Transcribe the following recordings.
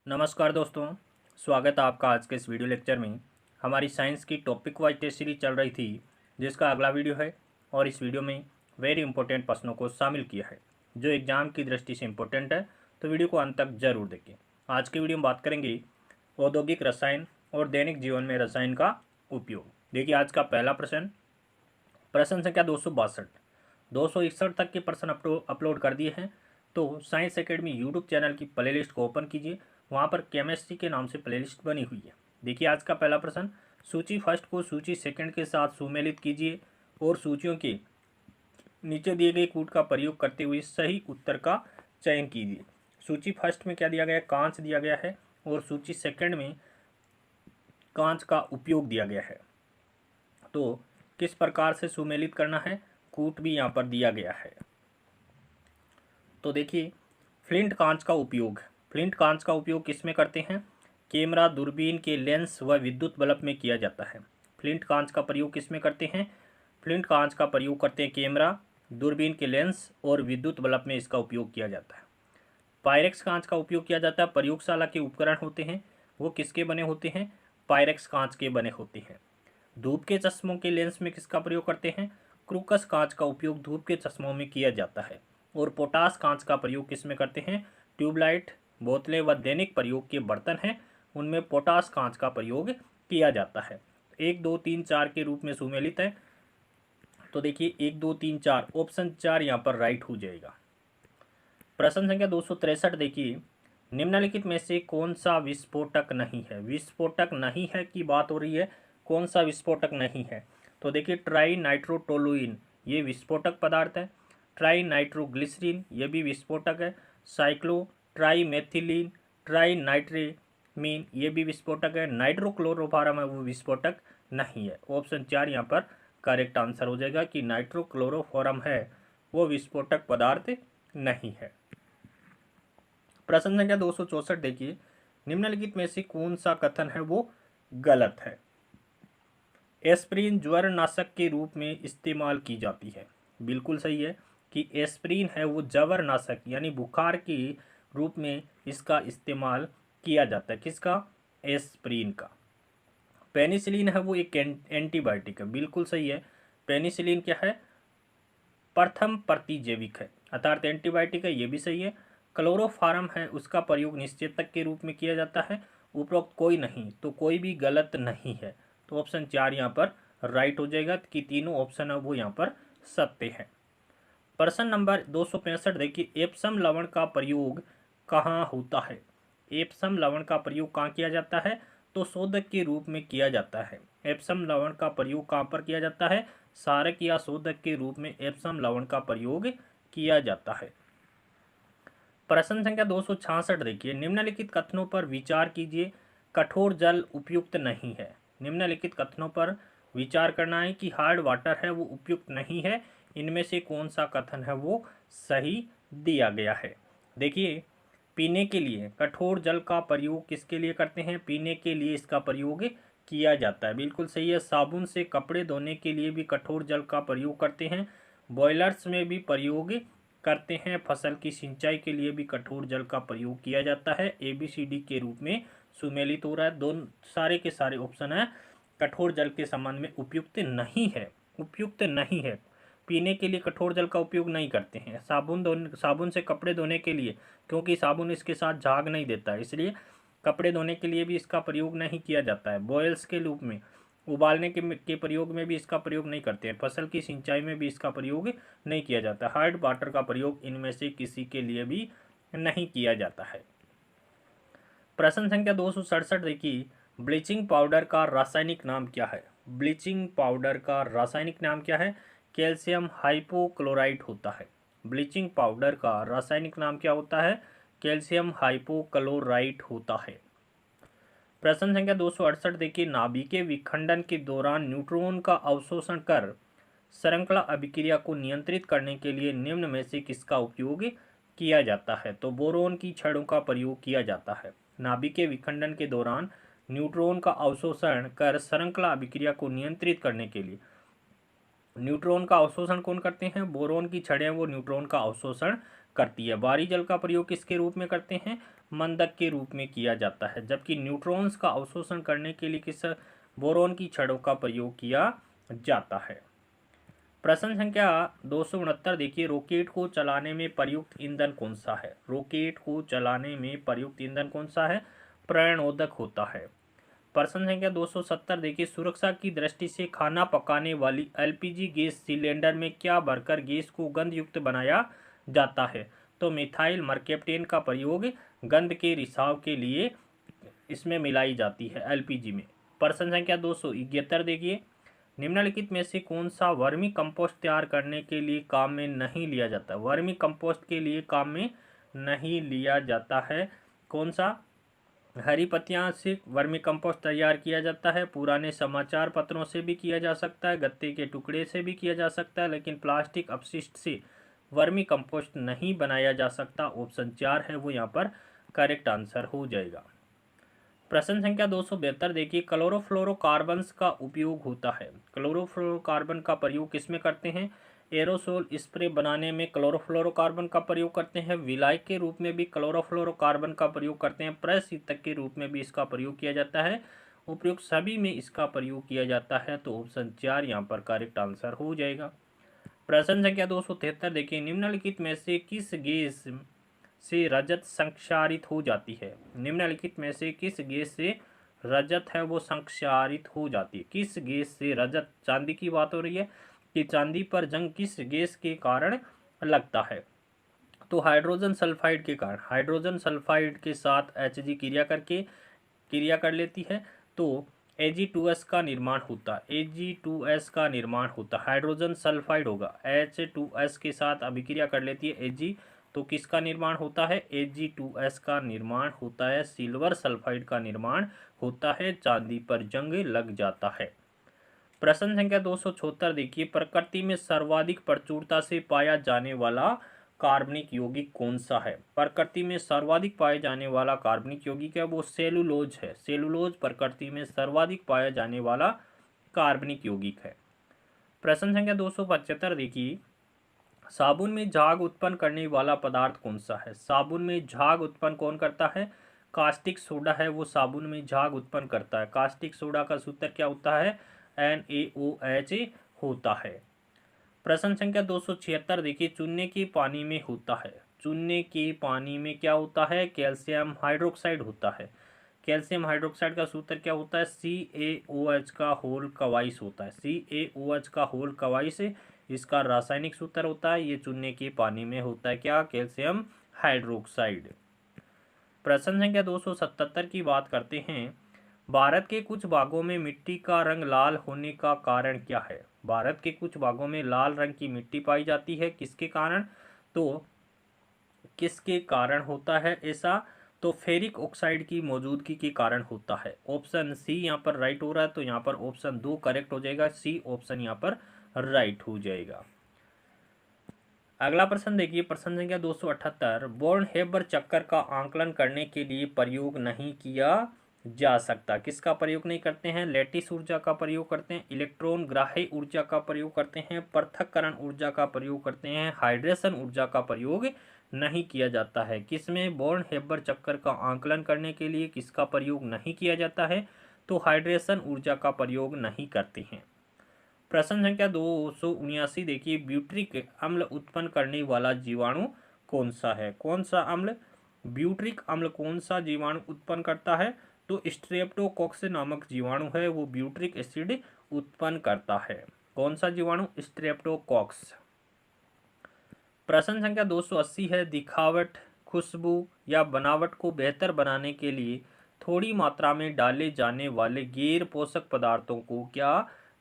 नमस्कार दोस्तों, स्वागत है आपका आज के इस वीडियो लेक्चर में। हमारी साइंस की टॉपिक वाइज टेस्ट सीरीज चल रही थी, जिसका अगला वीडियो है और इस वीडियो में वेरी इंपॉर्टेंट प्रश्नों को शामिल किया है जो एग्जाम की दृष्टि से इम्पोर्टेंट है। तो वीडियो को अंत तक जरूर देखें। आज की वीडियो में बात करेंगे औद्योगिक रसायन और दैनिक जीवन में रसायन का उपयोग। देखिए आज का पहला प्रश्न, प्रश्न संख्या 261 तक के प्रश्न अपलोड कर दिए हैं। तो साइंस एकेडमी यूट्यूब चैनल की प्लेलिस्ट को ओपन कीजिए, वहाँ पर केमिस्ट्री के नाम से प्लेलिस्ट बनी हुई है। देखिए आज का पहला प्रश्न, सूची फर्स्ट को सूची सेकंड के साथ सुमेलित कीजिए और सूचियों के नीचे दिए गए कूट का प्रयोग करते हुए सही उत्तर का चयन कीजिए। सूची फर्स्ट में क्या दिया गया है, कांच दिया गया है, और सूची सेकंड में कांच का उपयोग दिया गया है। तो किस प्रकार से सुमेलित करना है, कूट भी यहाँ पर दिया गया है। तो देखिए फ्लिंट कांच का उपयोग, फ्लिंट कांच का उपयोग किस में करते हैं, कैमरा, दूरबीन के लेंस व विद्युत बल्ब में किया जाता है। फ्लिंट कांच का प्रयोग किस में करते हैं, फ्लिंट कांच का प्रयोग करते हैं कैमरा, दूरबीन के लेंस और विद्युत बल्ब में इसका उपयोग किया जाता है। पायरेक्स कांच का उपयोग किया जाता है, प्रयोगशाला के उपकरण होते हैं वो किसके बने होते हैं, पायरेक्स कांच के बने होते हैं। धूप के चश्मों के लेंस में किसका प्रयोग करते हैं, क्रूकस कांच का उपयोग धूप के चश्मों में किया जाता है। और पोटास कांच का प्रयोग किस में करते हैं, ट्यूबलाइट, बोतलें व दैनिक प्रयोग के बर्तन हैं उनमें पोटास कांच का प्रयोग किया जाता है। 1, 2, 3, 4 के रूप में सुमेलित है। तो देखिए 1, 2, 3, 4 ऑप्शन 4 यहाँ पर राइट हो जाएगा। प्रश्न संख्या 263 देखिए, निम्नलिखित में से कौन सा विस्फोटक नहीं है। विस्फोटक नहीं है की बात हो रही है, कौन सा विस्फोटक नहीं है। तो देखिए ट्राई नाइट्रोटोलुइन ये विस्फोटक पदार्थ है, ट्राई नाइट्रोग्लिसरीन ये भी विस्फोटक है, साइक्लो ट्राई मेथिलीन, ट्राई नाइट्रेमीन ये भी विस्फोटक है, नाइट्रोक्लोरोफॉर्म है वो विस्फोटक नहीं है। ऑप्शन 4 यहाँ पर करेक्ट आंसर हो जाएगा कि नाइट्रोक्लोरोफॉर्म है वो विस्फोटक पदार्थ नहीं है। प्रश्न संख्या 264 देखिए, निम्नलिखित में से कौन सा कथन है वो गलत है। एस्प्रिन ज्वरनाशक के रूप में इस्तेमाल की जाती है। बिल्कुल सही है कि एस्प्रिन है वो ज्वरनाशक यानी बुखार के रूप में इसका इस्तेमाल किया जाता है। किसका, एस्प्रिन का। पेनिसिलिन है वो एक एंटीबायोटिक है। बिल्कुल सही है, पेनिसिलिन क्या है, प्रथम प्रतिजैविक है अर्थात एंटीबायोटिक है, ये भी सही है। क्लोरोफॉर्म है उसका प्रयोग निश्चेतक के रूप में किया जाता है। उपरोक्त कोई नहीं, तो कोई भी गलत नहीं है। तो ऑप्शन 4 यहाँ पर राइट हो जाएगा कि तीनों ऑप्शन है वो यहाँ पर सत्य है। प्रश्न नंबर 265 देखिए, एप्सम लवण का प्रयोग कहाँ होता है। एप्सम लवण का प्रयोग कहाँ किया जाता है, तो शोधक के रूप में किया जाता है। एप्सम लवण का प्रयोग कहाँ पर किया जाता है, सारक या शोधक के रूप में एप्सम लवण का प्रयोग किया जाता है। प्रश्न संख्या 266 देखिए, निम्नलिखित कथनों पर विचार कीजिए। कठोर जल उपयुक्त नहीं है। निम्नलिखित कथनों पर विचार करना है कि हार्ड वाटर है वो उपयुक्त नहीं है। इनमें से कौन सा कथन है वो सही दिया गया है। देखिए पीने के लिए कठोर जल का प्रयोग किसके लिए करते हैं, पीने के लिए इसका प्रयोग किया जाता है। बिल्कुल सही है। साबुन से कपड़े धोने के लिए भी कठोर जल का प्रयोग करते हैं। बॉयलर्स में भी प्रयोग करते हैं। फसल की सिंचाई के लिए भी कठोर जल का प्रयोग किया जाता है। ABCD के रूप में सुमेलित हो रहा है। दोनों सारे के सारे ऑप्शन है कठोर जल के संबंध में उपयुक्त नहीं है, उपयुक्त नहीं है। पीने के लिए कठोर जल का उपयोग नहीं करते हैं। साबुन से कपड़े धोने के लिए, क्योंकि साबुन इसके साथ झाग नहीं देता है, इसलिए कपड़े धोने के लिए भी इसका प्रयोग नहीं किया जाता है। बॉयल्स के रूप में उबालने के प्रयोग में भी इसका प्रयोग नहीं करते हैं। फसल की सिंचाई में भी इसका प्रयोग नहीं किया जाता। हार्ड वाटर का प्रयोग इनमें से किसी के लिए भी नहीं किया जाता है। प्रश्न संख्या 267 देखिए, ब्लीचिंग पाउडर का रासायनिक नाम क्या है। ब्लीचिंग पाउडर का रासायनिक नाम क्या है, कैल्शियम हाइपोक्लोराइट होता है। ब्लीचिंग पाउडर का रासायनिक नाम क्या होता है, कैल्शियम हाइपोक्लोराइट होता है। प्रश्न संख्या 268 देखिए, नाभिकीय विखंडन के दौरान न्यूट्रॉन का अवशोषण कर श्रृंखला अभिक्रिया को नियंत्रित करने के लिए निम्न में से किसका उपयोग किया जाता है। तो बोरोन की छड़ों का प्रयोग किया जाता है। नाभिकीय विखंडन के दौरान न्यूट्रॉन का अवशोषण कर श्रृंखला अभिक्रिया को नियंत्रित करने के लिए, न्यूट्रॉन का अवशोषण कौन करते हैं, बोरोन की छड़ें वो न्यूट्रॉन का अवशोषण करती है। बाहरी जल का प्रयोग किसके रूप में करते हैं, मंदक के रूप में किया जाता है, जबकि न्यूट्रॉन्स का अवशोषण करने के लिए किस बोरॉन की छड़ों का प्रयोग किया जाता है। प्रश्न संख्या 269 देखिए, रॉकेट को चलाने में प्रयुक्त ईंधन कौन सा है? रॉकेट को चलाने में प्रयुक्त ईंधन कौन सा है? प्रणोदक होता है। प्रश्न संख्या 270 देखिए, सुरक्षा की दृष्टि से खाना पकाने वाली एलपीजी गैस सिलेंडर में क्या भरकर गैस को गंध युक्त बनाया जाता है? तो मिथाइल मर्केप्टेन का प्रयोग गंध के रिसाव के लिए इसमें मिलाई जाती है एलपीजी में। प्रश्न संख्या 271 देखिए, निम्नलिखित में से कौन सा वर्मी कंपोस्ट तैयार करने के लिए काम में नहीं लिया जाता? वर्मी कंपोस्ट के लिए काम में नहीं लिया जाता है कौन सा? हरी पत्तियां से वर्मी कंपोस्ट तैयार किया जाता है, पुराने समाचार पत्रों से भी किया जा सकता है, गत्ते के टुकड़े से भी किया जा सकता है, लेकिन प्लास्टिक अपशिष्ट से वर्मी कंपोस्ट नहीं बनाया जा सकता। ऑप्शन 4 है वो यहाँ पर करेक्ट आंसर हो जाएगा। प्रश्न संख्या 272 देखिए, क्लोरोफ्लोरोकार्बन्स का उपयोग होता है। क्लोरोफ्लोरोकार्बन का प्रयोग किसमें करते हैं? एरोसोल स्प्रे बनाने में क्लोरोफ्लोरोकार्बन का प्रयोग करते हैं, विलायक के रूप में भी क्लोरोफ्लोरोकार्बन का प्रयोग करते हैं, प्रशीतक के रूप में भी इसका प्रयोग किया जाता है, उपयुक्त सभी में इसका प्रयोग किया जाता है। तो ऑप्शन 4 यहाँ पर करेक्ट आंसर हो जाएगा। प्रश्न संख्या 273 देखिए, निम्नलिखित में से किस गैस से रजत संक्षारित हो जाती है? निम्नलिखित में से किस गैस से रजत है वो संक्षारित हो जाती है? किस गैस से रजत, चांदी की बात हो रही है कि चांदी पर जंग किस गैस के कारण लगता है? तो हाइड्रोजन सल्फाइड के कारण। हाइड्रोजन सल्फाइड के साथ Hg क्रिया कर लेती है तो Ag2S का निर्माण होता है। Ag2S का निर्माण होता है, हाइड्रोजन सल्फाइड होगा, H2S के साथ अभिक्रिया कर लेती है Ag, तो किसका निर्माण होता है? Ag2S का निर्माण होता है, सिल्वर सल्फाइड का निर्माण होता है, चांदी पर जंग लग जाता है। प्रश्न संख्या 276 देखिए, प्रकृति में सर्वाधिक प्रचुरता से पाया जाने वाला कार्बनिक यौगिक कौन सा है? प्रकृति में सर्वाधिक पाए जाने वाला कार्बनिक यौगिक है वो सेलुलोज है। सेलुलोज प्रकृति में सर्वाधिक पाया जाने वाला कार्बनिक यौगिक है। प्रश्न संख्या 275 देखिए, साबुन में झाग उत्पन्न करने वाला पदार्थ कौन सा है? साबुन में झाग उत्पन्न कौन करता है? कास्टिक सोडा है वो साबुन में झाग उत्पन्न करता है। कास्टिक सोडा का सूत्र क्या होता है? NaOH होता है। प्रश्न संख्या 276 देखिए, चूने के पानी में होता है। चूने के पानी में क्या होता है? कैल्शियम हाइड्रोक्साइड होता है। कैल्शियम हाइड्रोक्साइड का सूत्र क्या होता है? CaOH का होल कवाइस होता है। CaOH का होल कवाइस इसका रासायनिक सूत्र होता है। ये चूने के पानी में होता है क्या? Calcium hydroxide. प्रश्न संख्या 277 की बात करते हैं, भारत के कुछ भागों में मिट्टी का रंग लाल होने का कारण क्या है? भारत के कुछ भागों में लाल रंग की मिट्टी पाई जाती है, किसके कारण? तो किसके कारण होता है ऐसा? तो फेरिक ऑक्साइड की मौजूदगी के कारण होता है। ऑप्शन सी यहाँ पर राइट हो रहा है, तो यहाँ पर ऑप्शन 2 करेक्ट हो जाएगा। सी ऑप्शन यहाँ पर राइट हो जाएगा। अगला प्रश्न देखिए, प्रश्न संख्या 278, बोर्न-हेबर चक्कर का आंकलन करने के लिए प्रयोग नहीं किया जा सकता। किसका प्रयोग नहीं करते हैं? लैटिस ऊर्जा का प्रयोग करते हैं, इलेक्ट्रॉन ग्राही ऊर्जा का प्रयोग करते हैं, पृथक्करण ऊर्जा का प्रयोग करते हैं, हाइड्रेशन ऊर्जा का प्रयोग नहीं किया जाता है। किसमें? बोर्न-हेबर चक्कर का आंकलन करने के लिए किसका प्रयोग नहीं किया जाता है? तो हाइड्रेशन ऊर्जा का प्रयोग नहीं करते हैं। प्रश्न संख्या 279 देखिए, ब्यूट्रिक अम्ल उत्पन्न करने वाला जीवाणु कौन सा है? कौन सा अम्ल? ब्यूट्रिक अम्ल कौन सा जीवाणु उत्पन्न करता है? तो स्ट्रेप्टोकोक्स नामक जीवाणु है वो ब्यूट्रिक एसिड उत्पन्न करता है। कौन सा जीवाणु? स्ट्रेप्टोकोक्स। प्रश्न संख्या 280 है, दिखावट, खुशबू या बनावट को बेहतर बनाने के लिए थोड़ी मात्रा में डाले जाने वाले गैर पोषक पदार्थों को क्या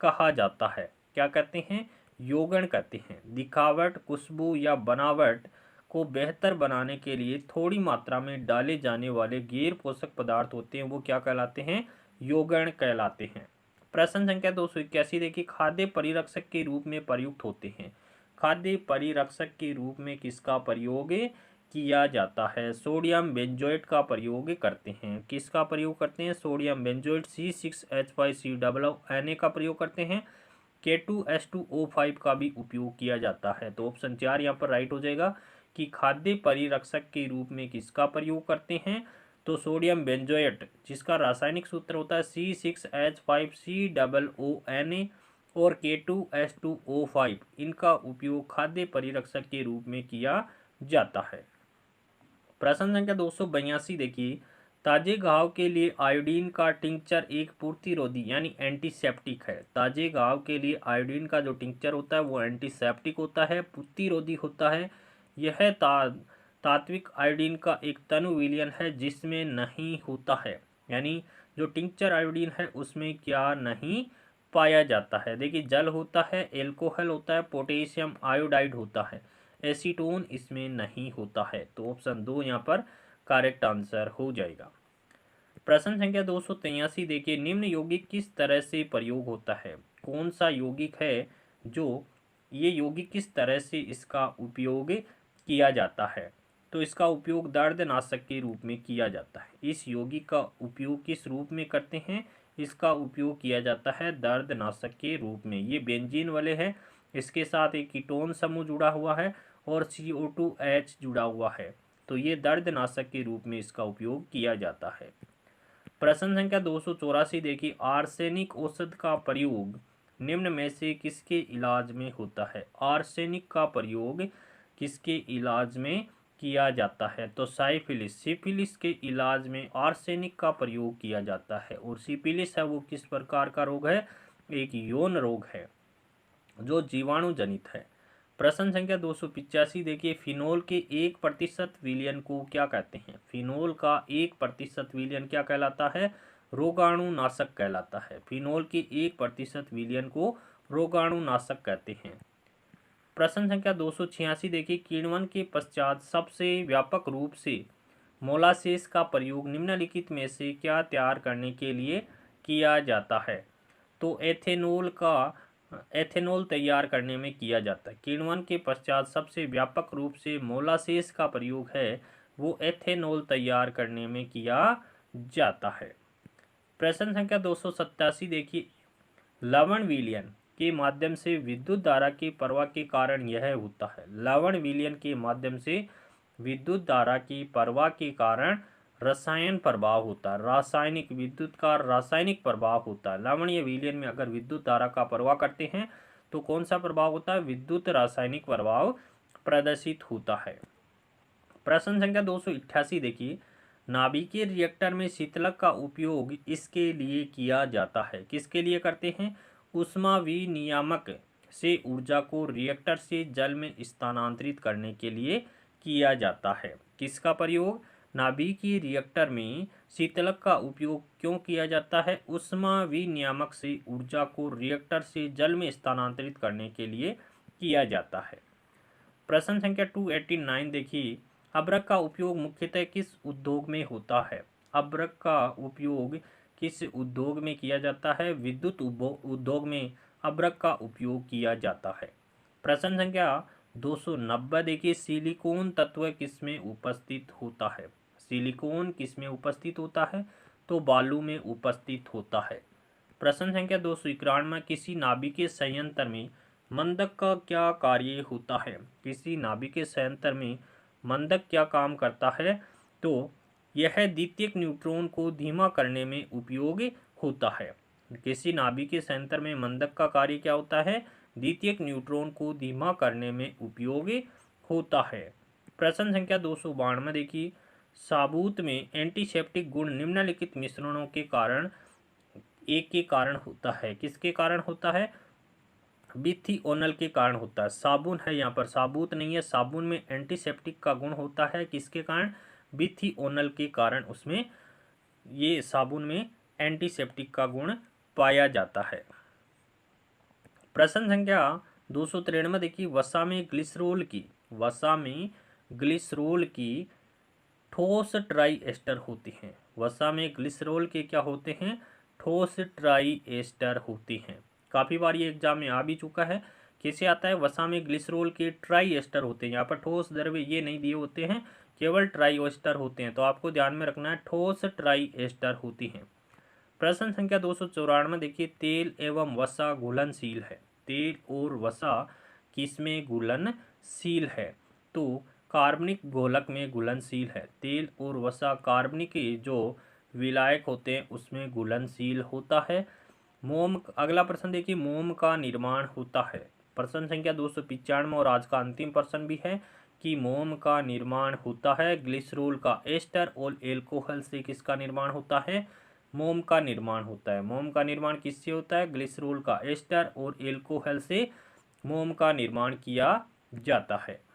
कहा जाता है? क्या कहते हैं? यौगिक कहते हैं। दिखावट, खुशबू या बनावट को बेहतर बनाने के लिए थोड़ी मात्रा में डाले जाने वाले गैर पोषक पदार्थ होते हैं वो क्या कहलाते हैं? यौगिक कहलाते हैं। प्रश्न संख्या 281 देखिए, खाद्य परिरक्षक के रूप में प्रयुक्त होते हैं। खाद्य परिरक्षक के रूप में किसका प्रयोग किया जाता है? सोडियम बेंजोएट का प्रयोग करते हैं। किसका प्रयोग करते हैं? सोडियम बेंजोएट C6H5COO Na का प्रयोग करते हैं। K2H2O5 का भी उपयोग किया जाता है। तो ऑप्शन 4 यहाँ पर राइट हो जाएगा कि खाद्य परिरक्षक के रूप में किसका प्रयोग करते हैं? तो सोडियम बेंजोएट, जिसका रासायनिक सूत्र होता है C6H5COONA और K2S2O5, इनका उपयोग खाद्य परिरक्षक के रूप में किया जाता है। प्रश्न संख्या 282 देखिए, ताजे घाव के लिए आयोडीन का टिंचर एक प्रतिरोधी यानी एंटीसेप्टिक है। ताजे घाव के लिए आयोडीन का जो टिंचर होता है वो एंटीसेप्टिक होता है, प्रतिरोधी होता है। यह तात्विक आयोडीन का एक तनु विलयन है जिसमें नहीं होता है, यानी जो टिंचर आयोडीन है उसमें क्या नहीं पाया जाता है। देखिए, जल होता है, एल्कोहल होता है, पोटेशियम आयोडाइड होता है, एसीटोन इसमें नहीं होता है। तो ऑप्शन 2 यहाँ पर करेक्ट आंसर हो जाएगा। प्रश्न संख्या 283 देखिए, निम्न यौगिक किस तरह से प्रयोग होता है? कौन सा यौगिक है जो ये यौगिक किस तरह से इसका उपयोग किया जाता है? तो इसका उपयोग दर्दनाशक के रूप में किया जाता है। इस यौगिक का उपयोग किस रूप में करते हैं? इसका उपयोग किया जाता है दर्दनाशक के रूप में। ये बेंजीन वाले हैं, इसके साथ एक कीटोन समूह जुड़ा हुआ है और CO2H जुड़ा हुआ है, तो ये दर्दनाशक के रूप में इसका उपयोग किया जाता है। प्रश्न संख्या 284 देखिए, आर्सेनिक औषध का प्रयोग निम्न में से किसके इलाज में होता है? आर्सेनिक का प्रयोग किसके इलाज में किया जाता है? तो सिफिलिस के इलाज में आर्सेनिक का प्रयोग किया जाता है। और सिफिलिस है वो किस प्रकार का रोग है? एक यौन रोग है जो जीवाणु जनित है। प्रश्न संख्या 285 देखिए, फिनोल के 1% विलयन को क्या कहते हैं? फिनोल का 1% विलयन क्या कहलाता है? रोगाणुनाशक कहलाता है। फिनोल के 1% विलयन को रोगाणुनाशक कहते हैं। प्रश्न संख्या 286 देखिए, किण्वन के पश्चात सबसे व्यापक रूप से मोलासेस का प्रयोग निम्नलिखित में से क्या तैयार करने के लिए किया जाता है? तो एथेनॉल तैयार करने में किया जाता है। किण्वन के पश्चात सबसे व्यापक रूप से मोलासेस का प्रयोग है वो एथेनॉल तैयार करने में किया जाता है। प्रश्न संख्या 287 देखिए, लवण विलयन के माध्यम से विद्युत धारा के प्रवाह के कारण यह होता है। लवण विलयन के माध्यम से विद्युत धारा की प्रवाह के कारण रसायन प्रभाव होता है। रासायनिक विद्युत का रासायनिक प्रभाव होता है। लवणीय विलयन में अगर विद्युत धारा का प्रवाह करते हैं तो कौन सा प्रभाव होता है? विद्युत रासायनिक प्रभाव प्रदर्शित होता है। प्रश्न संख्या 288 देखिए, नाभिकीय रिएक्टर में शीतलक का उपयोग इसके लिए किया जाता है। किसके लिए करते हैं? ऊष्मा विनियामक से ऊर्जा को रिएक्टर से जल में स्थानांतरित करने के लिए किया जाता है। किसका प्रयोग? नाभिकीय रिएक्टर में शीतलक का उपयोग क्यों किया जाता है? ऊष्मा विनियामक से ऊर्जा को रिएक्टर से जल में स्थानांतरित करने के लिए किया जाता है। प्रश्न संख्या 289 देखिए, अभ्रक का उपयोग मुख्यतः किस उद्योग में होता है? अभ्रक का उपयोग किस उद्योग में किया जाता है? विद्युत उद्योग में अभ्रक का उपयोग किया जाता है। प्रश्न संख्या 290 देखिए, सिलिकॉन तत्व किसमें उपस्थित होता है? सिलिकॉन किसमें उपस्थित होता है? तो बालू में उपस्थित होता है। प्रश्न संख्या 291, किसी नाभिकीय संयंत्र में मंदक का क्या कार्य होता है? किसी नाभिकीय संयंत्र में मंदक क्या काम करता है? तो यह द्वितीयक न्यूट्रॉन को धीमा करने में उपयोग होता है। किसी नाभिकीय संयंत्र में मंदक का कार्य क्या होता है? द्वितीयक न्यूट्रॉन को धीमा करने में उपयोग होता है। प्रश्न संख्या 292 देखिए, साबुत में एंटीसेप्टिक गुण निम्नलिखित मिश्रणों के कारण एक के कारण होता है। किसके कारण होता है? बिथियोनल के कारण होता है। साबुन है यहाँ पर, साबुत नहीं है। साबुन में एंटीसेप्टिक का गुण होता है, किसके कारण? बिथियोनल के कारण उसमें ये साबुन में एंटीसेप्टिक का गुण पाया जाता है। प्रश्न संख्या 293 देखिए, वसा में ग्लिसरोल की ठोस ट्राई एस्टर होते हैं। वसा में ग्लिसरोल के क्या होते हैं? ठोस ट्राई एस्टर होते हैं। काफ़ी बार ये एग्जाम में आ भी चुका है। कैसे आता है? वसा में ग्लिसरोल के ट्राई एस्टर होते हैं। यहाँ पर ठोस द्रव्य ये नहीं दिए होते हैं, केवल ट्राई एस्टर होते हैं, तो आपको ध्यान में रखना है ठोस ट्राई एस्टर होती हैं। प्रश्न संख्या 294 देखिए, तेल एवं वसा घुलनशील है। तेल और वसा किसमें घुलनशील है? तो कार्बनिक घोलक में घुलनशील है। तेल और वसा कार्बनिक जो विलायक होते हैं उसमें घुलनशील होता है। मोम, अगला प्रश्न देखिए, मोम का निर्माण होता है। प्रश्न संख्या 295 और आज का अंतिम प्रश्न भी है कि मोम का निर्माण होता है ग्लिसरॉल का एस्टर और एल्कोहल से। किसका निर्माण होता है? मोम का निर्माण होता है। मोम का निर्माण किससे होता है? ग्लिसरॉल का एस्टर और एल्कोहल से मोम का निर्माण किया जाता है।